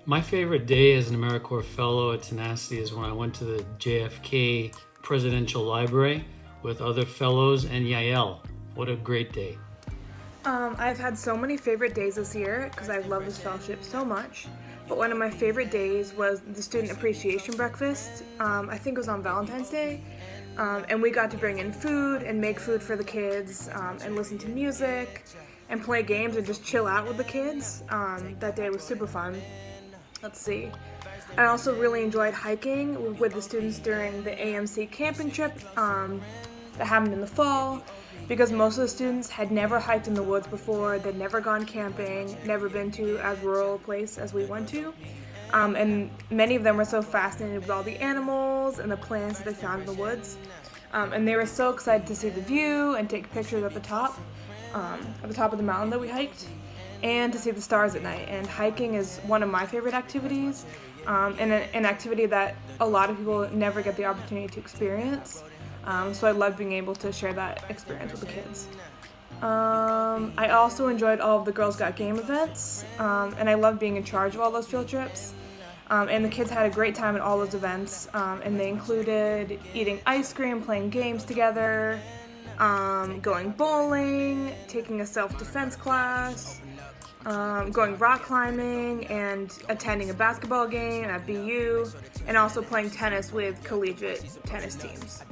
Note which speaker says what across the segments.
Speaker 1: My favorite day as an AmeriCorp Fellow at Tenacity is when I went to the JFK Presidential Library with other fellows and Yael. What a great day.
Speaker 2: I've had so many favorite days this year because I love this fellowship so much. But one of my favorite days was the student appreciation breakfast. I think it was on Valentine's Day. And we got to bring in food and make food for the kids and listen to music and play games and just chill out with the kids. That day was super fun. Let's see. I also really enjoyed hiking with the students during the AMC camping trip that happened in the fall because most of the students had never hiked in the woods before, they'd never gone camping, never been to as rural a place as we went to. And many of them were so fascinated with all the animals and the plants that they found in the woods. And they were so excited to see the view and take pictures at the top of the mountain that we hiked, and to see the stars at night. And hiking is one of my favorite activities, and an activity that a lot of people never get the opportunity to experience. So I love being able to share that experience with the kids. I also enjoyed all of the Girls Got Game events, and I love being in charge of all those field trips. And the kids had a great time at all those events, and they included eating ice cream, playing games together, going bowling, taking a self-defense class, going rock climbing, and attending a basketball game at BU, and also playing tennis with collegiate tennis teams.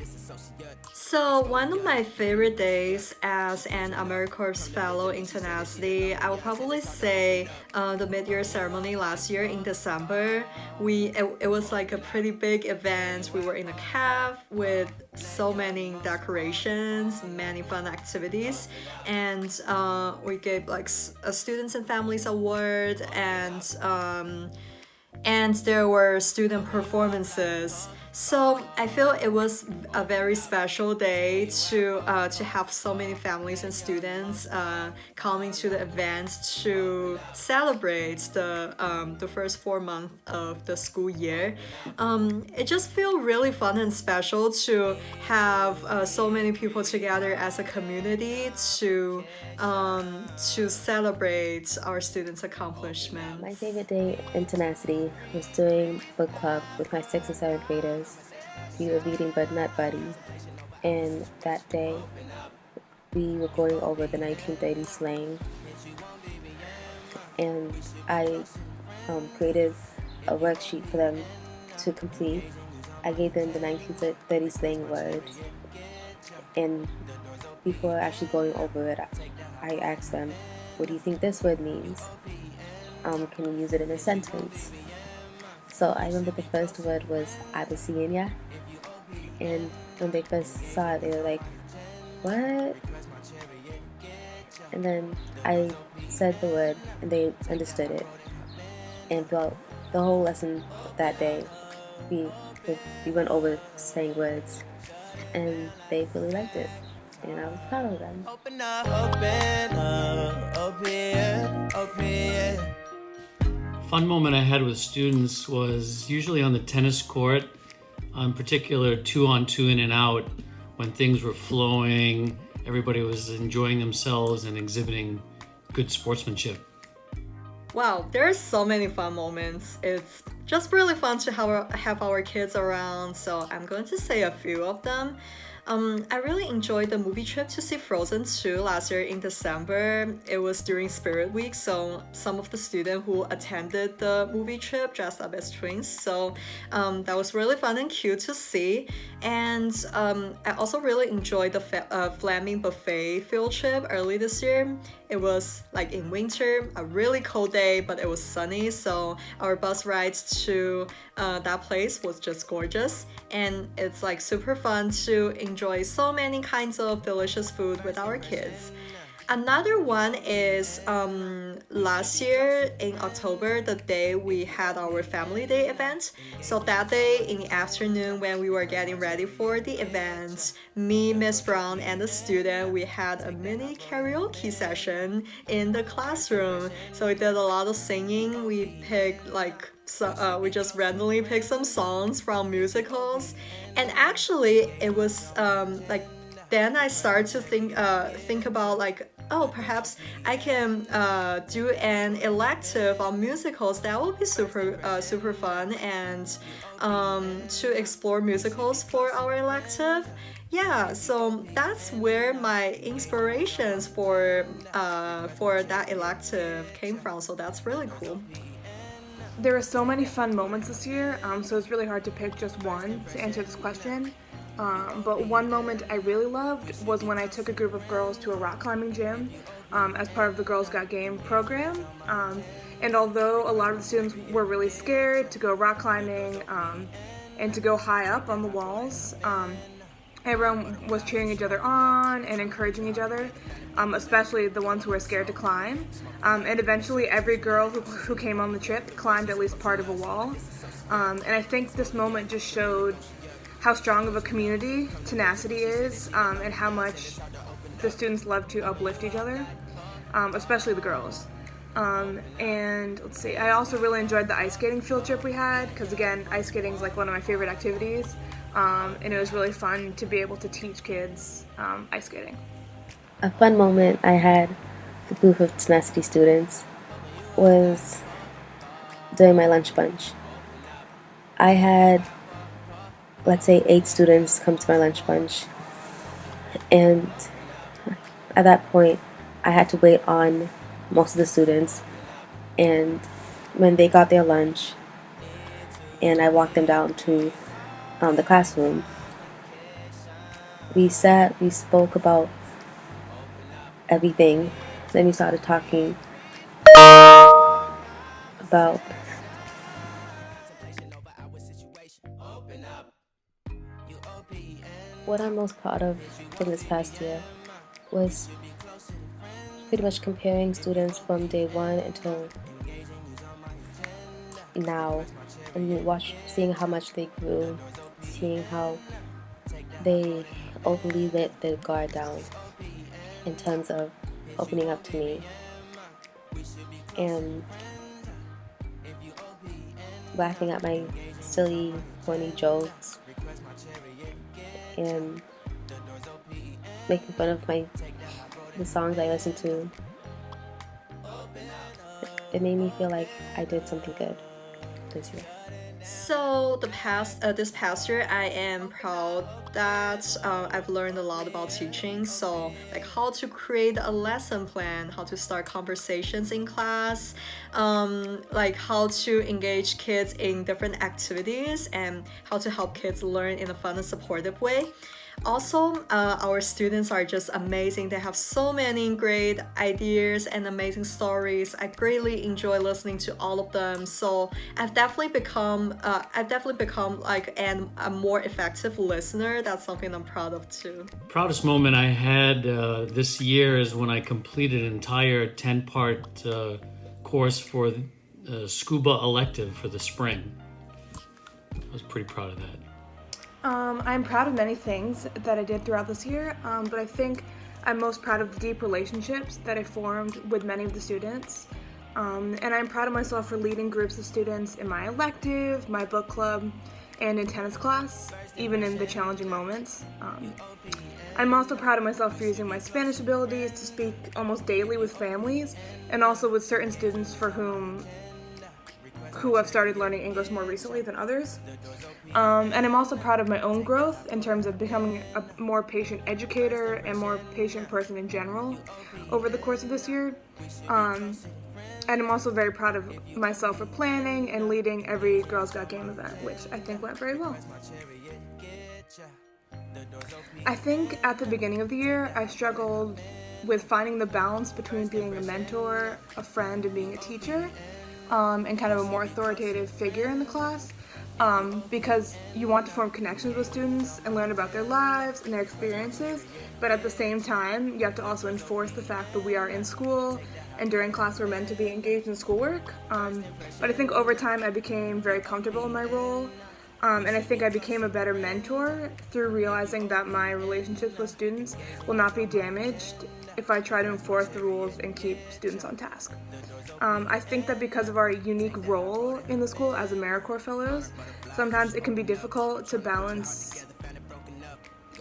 Speaker 3: So one of my favorite days as an AmeriCorps Fellow in Tenacity, I would probably say the mid-year ceremony last year in December. It was like a pretty big event. We were in a cave with so many decorations, many fun activities, and we gave like a students and families award, and there were student performances. So I feel it was a very special day to have so many families and students coming to the event to celebrate the first 4 months of the school year. It just feels really fun and special to have so many people together as a community to celebrate our students' accomplishments.
Speaker 4: My favorite day in Tenacity was doing book club with my 6th and 7th graders. We were reading Bud Nut Buddy, and that day we were going over the 1930s slang, and I created a worksheet for them to complete. I gave them the 1930s slang words, and before actually going over it, I asked them, what do you think this word means? Can you use it in a sentence? So I remember the first word was Abyssinia, and when they first saw it, they were like, what? And then I said the word, and they understood it. And throughout the whole lesson that day, we went over saying words, and they really liked it, and I was proud of them.
Speaker 5: Open up, open.
Speaker 1: Fun moment I had with students was usually on the tennis court, in particular 2-on-2 in and out, when things were flowing, everybody was enjoying themselves and exhibiting good sportsmanship.
Speaker 3: Wow, there's so many fun moments. It's just really fun to have our kids around, so I'm going to say a few of them. I really enjoyed the movie trip to see Frozen 2 last year in December. It was during Spirit Week, so some of the students who attended the movie trip dressed up as twins, so that was really fun and cute to see. And I also really enjoyed the Flaming Buffet field trip early this year. It was like in winter, a really cold day, but it was sunny, so our bus rides to that place was just gorgeous, and it's like super fun to enjoy so many kinds of delicious food with our kids. Another one is last year in October, the day we had our family day event. So that day in the afternoon when we were getting ready for the event, me, Miss Brown, and the student, we had a mini karaoke session in the classroom. So we did a lot of singing. We picked we just randomly picked some songs from musicals, and actually it was then I started to think about like oh, perhaps I can do an elective on musicals. That would be super fun, and to explore musicals for our elective. Yeah, so that's where my inspirations for that elective came from. So that's really cool.
Speaker 2: There were so many fun moments this year, so it's really hard to pick just one to answer this question. But one moment I really loved was when I took a group of girls to a rock climbing gym as part of the Girls Got Game program. And although a lot of the students were really scared to go rock climbing and to go high up on the walls, everyone was cheering each other on and encouraging each other, especially the ones who were scared to climb. And eventually, every girl who came on the trip climbed at least part of a wall. And I think this moment just showed how strong of a community tenacity is, and how much the students love to uplift each other, especially the girls. And let's see, I also really enjoyed the ice skating field trip we had, because again, ice skating is like one of my favorite activities. And it was really fun to be able to teach kids ice skating.
Speaker 4: A fun moment I had with a group of tenacity students was during my lunch bunch. I had, let's say, 8 students come to my lunch bunch, and at that point I had to wait on most of the students, and when they got their lunch and I walked them down to the classroom, we spoke about everything. Then we started talking about what I'm most proud of from this past year was pretty much comparing students from day one until now, and seeing how much they grew, seeing how they openly let their guard down in terms of opening up to me and laughing at my silly, corny jokes and making fun of the songs I listen to. It made me feel like I did something good this year.
Speaker 3: So this past year, I am proud that I've learned a lot about teaching. So like how to create a lesson plan, how to start conversations in class, like how to engage kids in different activities, and how to help kids learn in a fun and supportive way. Also, our students are just amazing. They have so many great ideas and amazing stories. I greatly enjoy listening to all of them. So I've definitely become like a more effective listener. That's something I'm proud of too.
Speaker 1: Proudest moment I had this year is when I completed an entire 10-part course for the scuba elective for the spring. I was pretty proud of that.
Speaker 2: I'm proud of many things that I did throughout this year, but I think I'm most proud of the deep relationships that I formed with many of the students. And I'm proud of myself for leading groups of students in my elective, my book club, and in tennis class, even in the challenging moments. I'm also proud of myself for using my Spanish abilities to speak almost daily with families, and also with certain students who have started learning English more recently than others. And I'm also proud of my own growth in terms of becoming a more patient educator and more patient person in general over the course of this year. And I'm also very proud of myself for planning and leading every Girls Got Game event, which I think went very well. I think at the beginning of the year, I struggled with finding the balance between being a mentor, a friend, and being a teacher, and kind of a more authoritative figure in the class, because you want to form connections with students and learn about their lives and their experiences, but at the same time, you have to also enforce the fact that we are in school, and during class we're meant to be engaged in schoolwork. But I think over time I became very comfortable in my role, and I think I became a better mentor through realizing that my relationships with students will not be damaged if I try to enforce the rules and keep students on task. I think that because of our unique role in the school as AmeriCorp fellows, sometimes it can be difficult to balance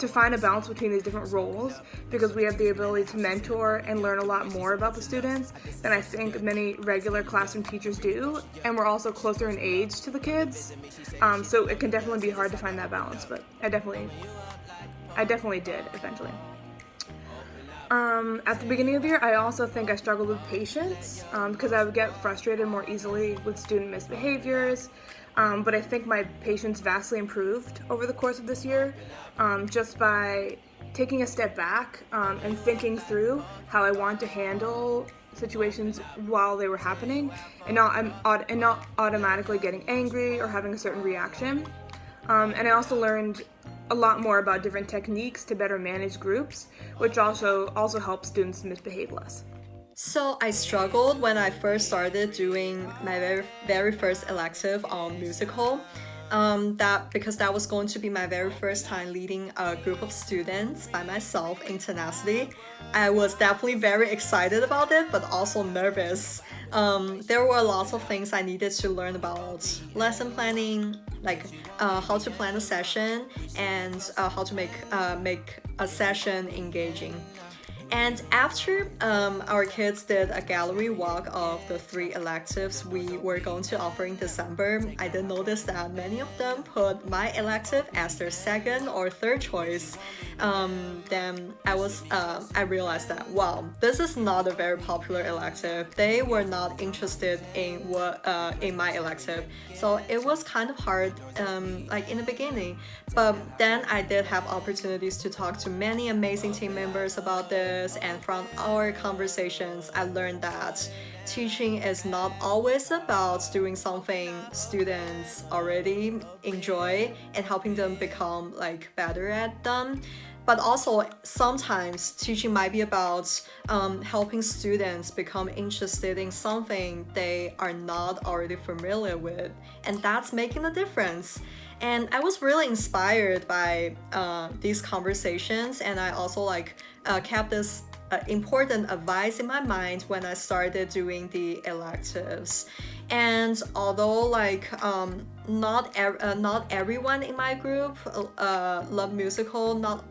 Speaker 2: to find a balance between these different roles, because we have the ability to mentor and learn a lot more about the students than I think many regular classroom teachers do, and we're also closer in age to the kids, so it can definitely be hard to find that balance, but I definitely did eventually. At the beginning of the year, I also think I struggled with patience because I would get frustrated more easily with student misbehaviors, but I think my patience vastly improved over the course of this year just by taking a step back and thinking through how I want to handle situations while they were happening, and not automatically getting angry or having a certain reaction. And I also learned a lot more about different techniques to better manage groups, which also helps students misbehave less.
Speaker 3: So I struggled when I first started doing my very first elective on musical. Because that was going to be my very first time leading a group of students by myself in tenacity. I was definitely very excited about it, but also nervous. There were lots of things I needed to learn about lesson planning, like how to plan a session and how to make a session engaging. And after our kids did a gallery walk of the 3 electives we were going to offer in December, I did notice that many of them put my elective as their second or third choice. Then I realized that, wow, this is not a very popular elective. They were not interested in my elective, so it was kind of hard, like in the beginning. But then I did have opportunities to talk to many amazing team members about this. And from our conversations, I learned that teaching is not always about doing something students already enjoy and helping them become like better at them. But also sometimes teaching might be about helping students become interested in something they are not already familiar with, and that's making a difference. And I was really inspired by these conversations, and I also kept this important advice in my mind when I started doing the electives. And although not everyone in my group love musical, not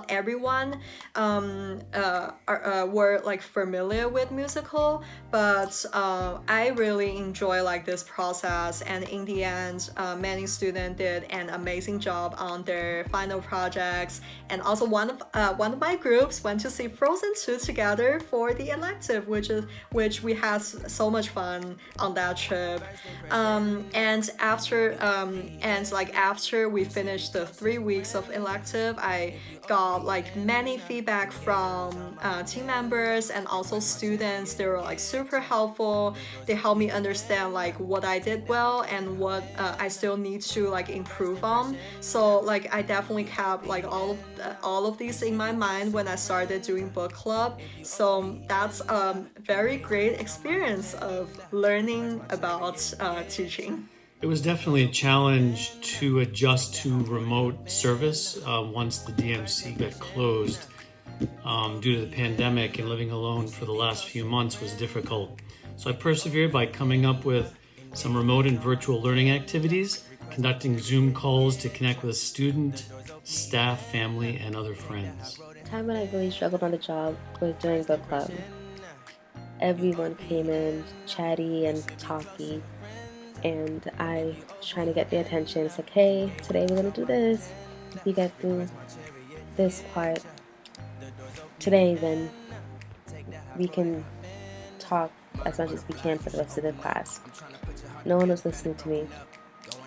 Speaker 3: everyone were like familiar with musical, but I really enjoy this process. And in the end, many students did an amazing job on their final projects. And also one of my groups went to see Frozen 2 together for the elective, which we had so much fun on that trip. And after we finished the 3 weeks of elective, I got many feedback from team members and also students. They were super helpful. They helped me understand what I did well and what I still need to improve on. So I definitely kept all of these in my mind when I started doing book club. So that's a very great experience of learning about teaching.
Speaker 1: It was definitely a challenge to adjust to remote service once the DMC got closed due to the pandemic, and living alone for the last few months was difficult. So I persevered by coming up with some remote and virtual learning activities, conducting Zoom calls to connect with student, staff, family, and other friends.
Speaker 4: The time when I really struggled on the job was during book club. Everyone came in chatty and talky, and I was trying to get their attention. It's like, hey, today we're going to do this. If we get through this part today, then we can talk as much as we can for the rest of the class. No one was listening to me.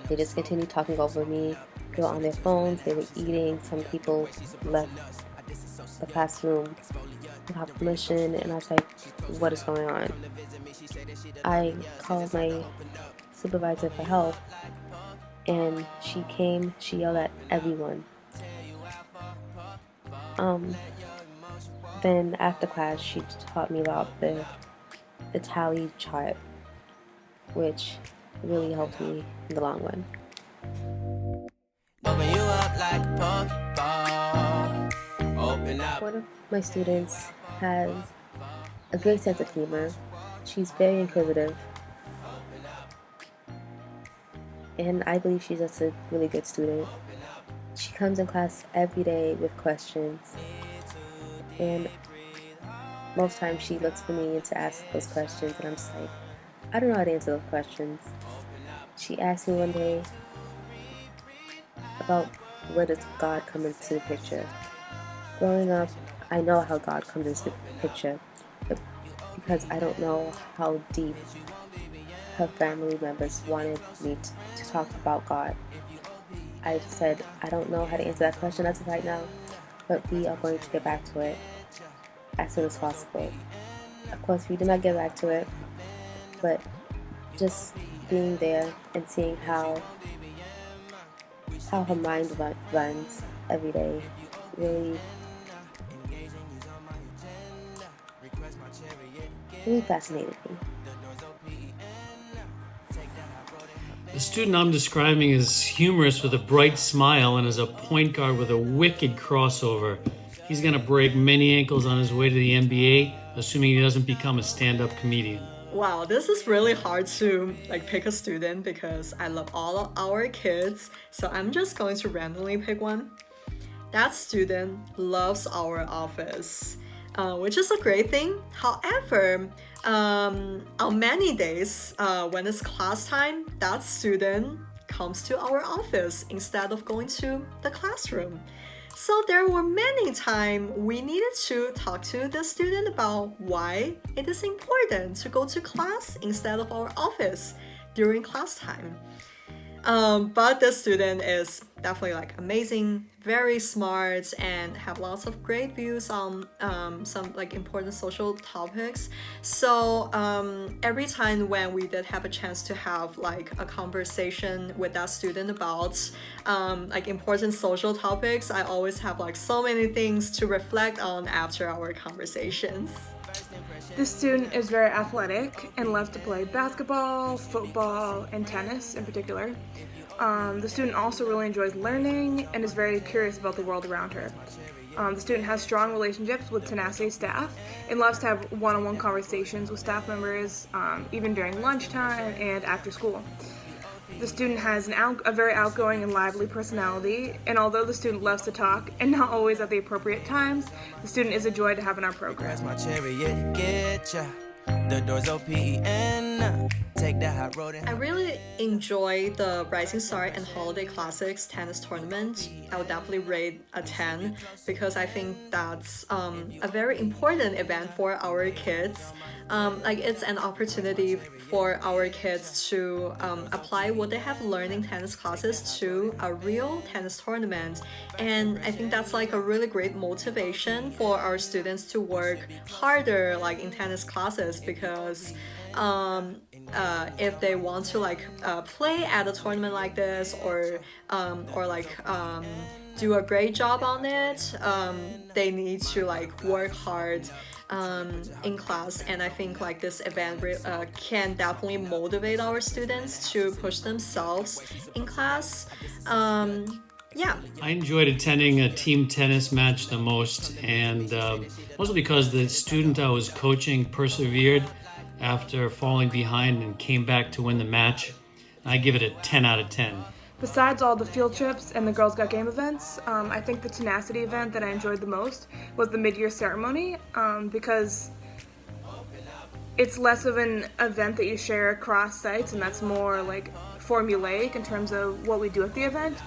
Speaker 4: They just continued talking over me. They were on their phones, they were eating. Some people left the classroom without permission, and I was like, what is going on? I called my supervisor for help, and she came. She yelled at everyone. Then after class, she taught me about the tally chart, which really helped me in the long run. One of my students has a great sense of humor. She's very inquisitive, and I believe she's just a really good student. She comes in class every day with questions, and most times she looks for me to ask those questions, and I'm just like, I don't know how to answer those questions. She asked me one day about where does God come into the picture. Growing up, I know how God comes into the picture, but because I don't know how deep her family members wanted me to talk about God. I said, I don't know how to answer that question as of right now, but we are going to get back to it as soon as possible. Of course, we did not get back to it, but just being there and seeing how her mind runs every day really fascinated me.
Speaker 1: The student I'm describing is humorous with a bright smile and is a point guard with a wicked crossover. He's going to break many ankles on his way to the NBA, assuming he doesn't become a stand-up comedian.
Speaker 3: Wow, this is really hard to pick a student because I love all of our kids. So I'm just going to randomly pick one. That student loves our office, which is a great thing. However, on many days when it's class time, that student comes to our office instead of going to the classroom. So there were many times we needed to talk to the student about why it is important to go to class instead of our office during class time. But the student is definitely amazing, very smart, and have lots of great views on some important social topics. So every time when we did have a chance to have a conversation with that student about important social topics, I always have so many things to reflect on after our conversations.
Speaker 2: This student is very athletic and loves to play basketball, football, and tennis in particular. The student also really enjoys learning and is very curious about the world around her. The student has strong relationships with Tenacity staff and loves to have one-on-one conversations with staff members, even during lunchtime and after school. The student has a very outgoing and lively personality, and although the student loves to talk, and not always at the appropriate times, the student is a joy to have in our program.
Speaker 5: Press my chariot, get ya. The doors open. Take the hot road.
Speaker 3: I really enjoy the Rising Star and Holiday Classics tennis tournament. I would definitely rate a 10 because I think that's a very important event for our kids. It's an opportunity for our kids to apply what they have learned in tennis classes to a real tennis tournament. And I think that's a really great motivation for our students to work harder in tennis classes because if they want to play at a tournament like this or do a great job on it, they need to work hard in class. And I think this event can definitely motivate our students to push themselves in class. Yeah.
Speaker 1: I enjoyed attending a team tennis match the most, and mostly because the student I was coaching persevered after falling behind and came back to win the match. I give it a 10 out of 10.
Speaker 2: Besides all the field trips and the Girls Got Game events, I think the Tenacity event that I enjoyed the most was the mid-year ceremony because it's less of an event that you share across sites, and that's more formulaic in terms of what we do at the event.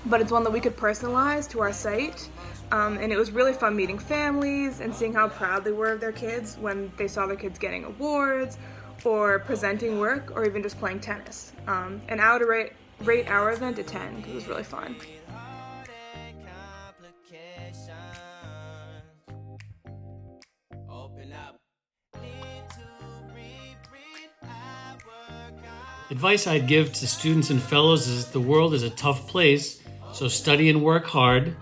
Speaker 2: But it's one that we could personalize to our site. And it was really fun meeting families and seeing how proud they were of their kids when they saw their kids getting awards or presenting work or even just playing tennis. And I would rate our event a 10 because it was really fun.
Speaker 1: Advice I'd give to students and fellows is the world is a tough place, so study and work hard.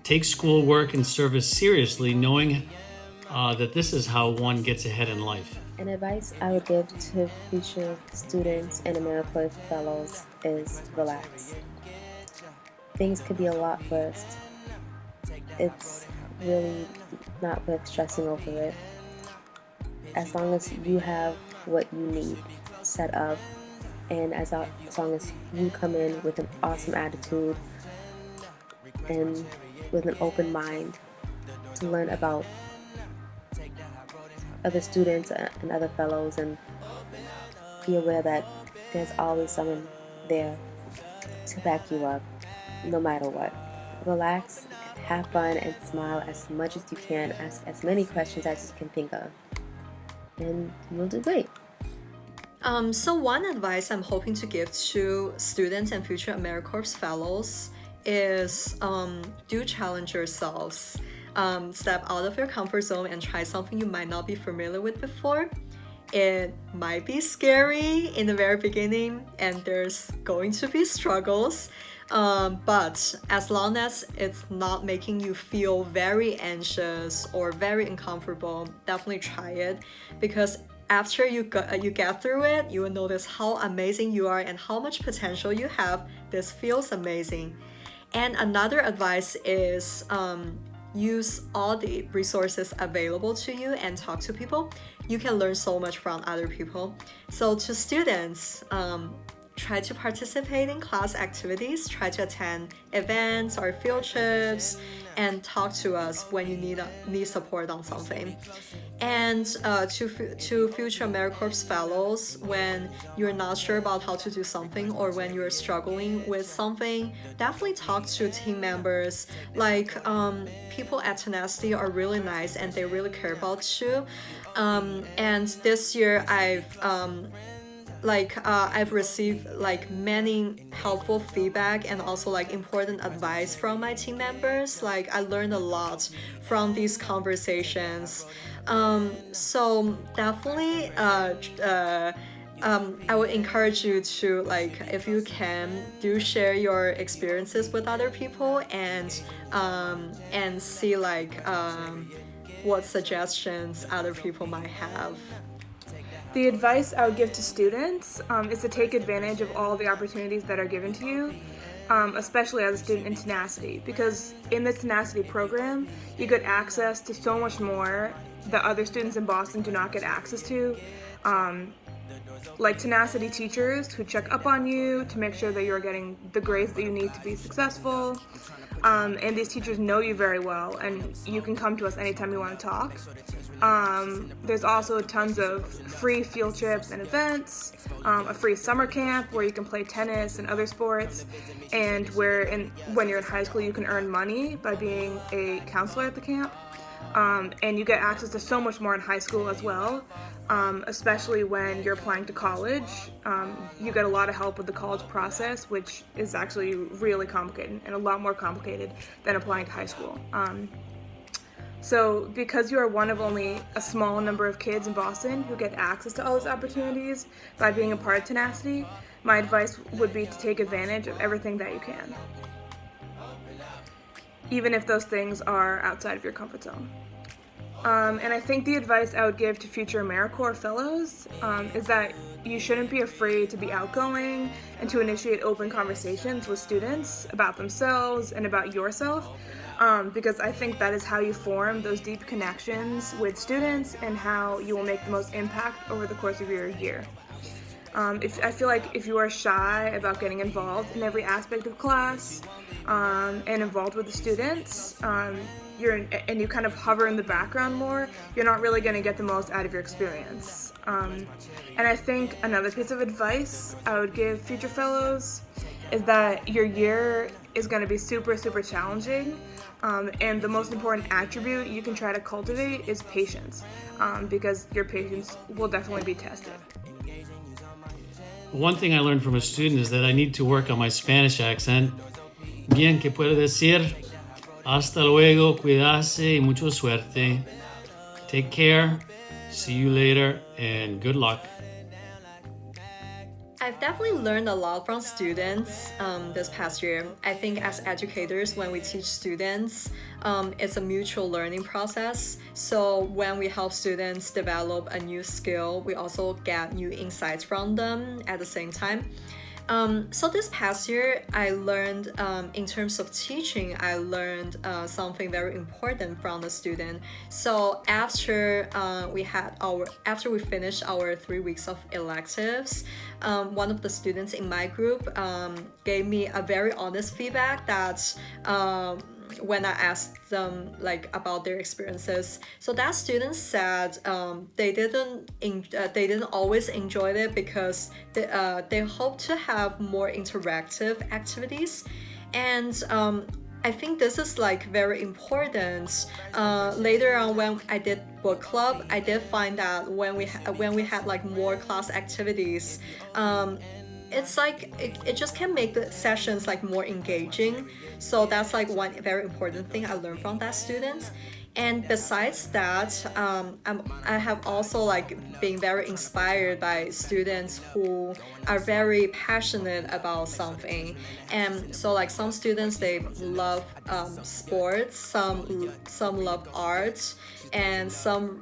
Speaker 1: Take school work and service seriously, knowing that this is how one gets ahead in life.
Speaker 4: An advice I would give to future students and AmeriCorp fellows is relax. Things could be a lot worse. It's really not worth stressing over it. As long as you have what you need set up, and as long as you come in with an awesome attitude, and with an open mind to learn about other students and other fellows, and be aware that there's always someone there to back you up no matter what. Relax, have fun, and smile as much as you can. Ask as many questions as you can think of, and you'll do great.
Speaker 3: So one advice I'm hoping to give to students and future AmeriCorps fellows is do challenge yourselves. Step out of your comfort zone and try something you might not be familiar with before. It might be scary in the very beginning, and there's going to be struggles. But as long as it's not making you feel very anxious or very uncomfortable, definitely try it, because after you get through it, you will notice how amazing you are and how much potential you have. This feels amazing. And another advice is use all the resources available to you and talk to people. You can learn so much from other people. So to students, try to participate in class activities, try to attend events or field trips, and talk to us when you need support on something. And to future AmeriCorps fellows, when you're not sure about how to do something or when you're struggling with something, definitely talk to team members. Like people at Tenacity are really nice and they really care about you. And this year I've received many helpful feedback and also important advice from my team members. I learned a lot from these conversations. So definitely I would encourage you to, if you can, do share your experiences with other people and see what suggestions other people might have.
Speaker 2: The advice I would give to students is to take advantage of all the opportunities that are given to you, especially as a student in Tenacity, because in the Tenacity program, you get access to so much more that other students in Boston do not get access to. Like Tenacity teachers who check up on you to make sure that you're getting the grades that you need to be successful. And these teachers know you very well, and you can come to us anytime you want to talk. There's also tons of free field trips and events, a free summer camp where you can play tennis and other sports, and when you're in high school you can earn money by being a counselor at the camp. And you get access to so much more in high school as well, especially when you're applying to college. You get a lot of help with the college process, which is actually really complicated and a lot more complicated than applying to high school. So because you are one of only a small number of kids in Boston who get access to all those opportunities by being a part of Tenacity, my advice would be to take advantage of everything that you can, even if those things are outside of your comfort zone. And I think the advice I would give to future AmeriCorps fellows is that you shouldn't be afraid to be outgoing and to initiate open conversations with students about themselves and about yourself, because I think that is how you form those deep connections with students and how you will make the most impact over the course of your year. I feel like if you are shy about getting involved in every aspect of class and involved with the students, and you kind of hover in the background more, you're not really going to get the most out of your experience. And I think another piece of advice I would give future fellows is that your year is going to be super, super challenging. And the most important attribute you can try to cultivate is patience, because your patience will definitely be tested.
Speaker 1: One thing I learned from a student is that I need to work on my Spanish accent. Bien, ¿qué puedo decir? Hasta luego, cuidarse y mucha suerte. Take care, see you later, and good luck.
Speaker 3: I've definitely learned a lot from students this past year. I think as educators, when we teach students, it's a mutual learning process. So when we help students develop a new skill, we also get new insights from them at the same time. So this past year, I learned, in terms of teaching, I learned something very important from the student. So after after we finished our 3 weeks of electives, one of the students in my group gave me a very honest feedback that. When I asked them like about their experiences, so that student said they didn't always enjoy it because they hope to have more interactive activities, and I think this is like very important. Later on, when I did book club, I did find that when we had like more class activities, it's like it just can make the sessions like more engaging. So that's like one very important thing I learned from that student. And besides that, I have also like been very inspired by students who are very passionate about something. And so like some students, they love sports, some love art, and some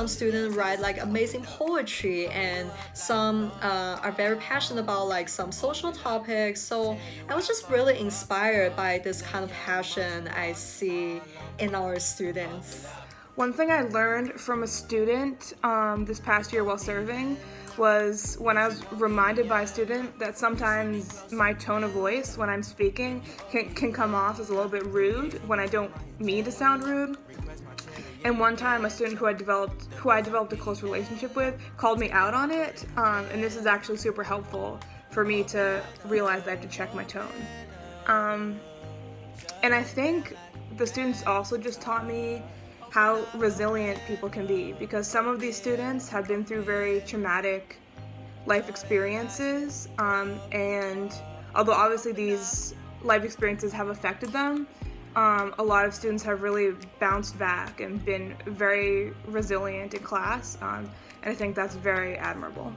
Speaker 3: students write like amazing poetry, and some are very passionate about like some social topics. So I was just really inspired by this kind of passion I see in our students.
Speaker 2: One thing I learned from a student this past year while serving was when I was reminded by a student that sometimes my tone of voice when I'm speaking can come off as a little bit rude when I don't mean to sound rude. And one time, a student who I developed a close relationship with called me out on it, and this is actually super helpful for me to realize that I have to check my tone. And I think the students also just taught me how resilient people can be, because some of these students have been through very traumatic life experiences, and although obviously these life experiences have affected them, a lot of students have really bounced back and been very resilient in class, and I think that's very admirable.